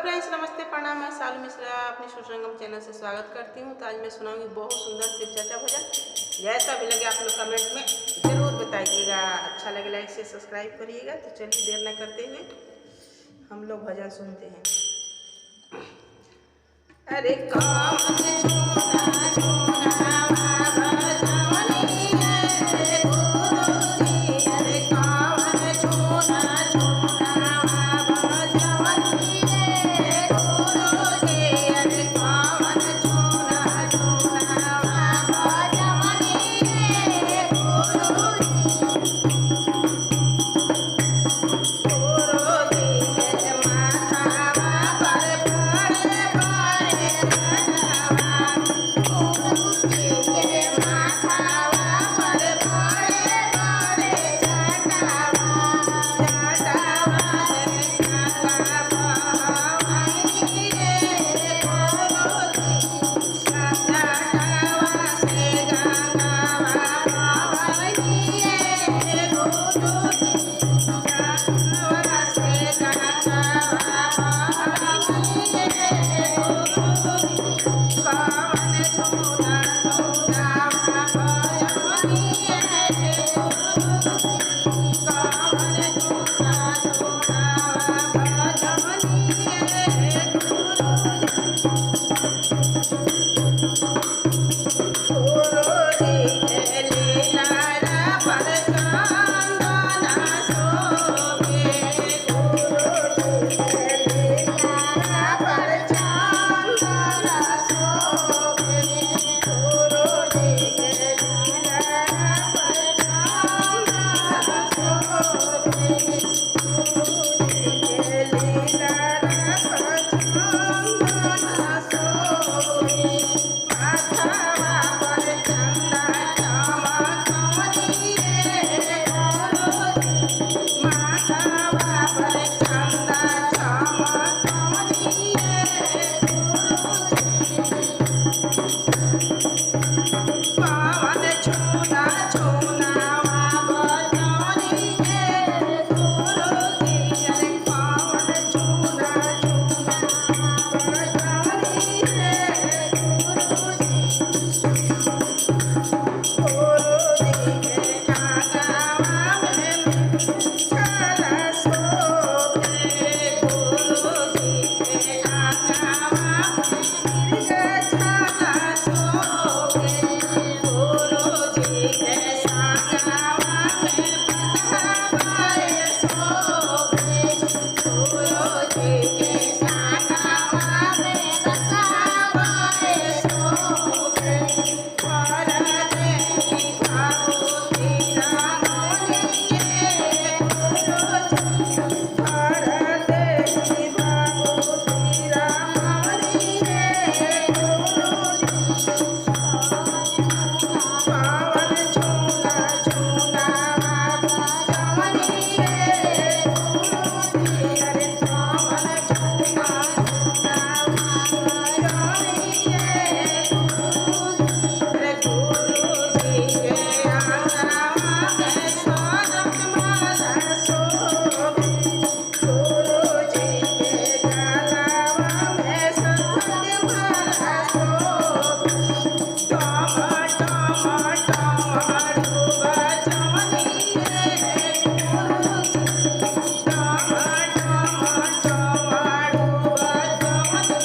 Friends, नमस्ते, प्रणाम। मैं सालू मिश्रा अपनी सुसंगम चैनल से स्वागत करती हूँ। तो आज मैं सुनाऊंगी बहुत सुंदर शिव चर्चा भजन। जैसा भी लगे आप लोग कमेंट में ज़रूर बताइएगा। अच्छा लगे लाइक से सब्सक्राइब करिएगा। तो चलिए देर न करते हुए हम लोग भजन सुनते हैं। अरे काम छोड़ा छोड़ा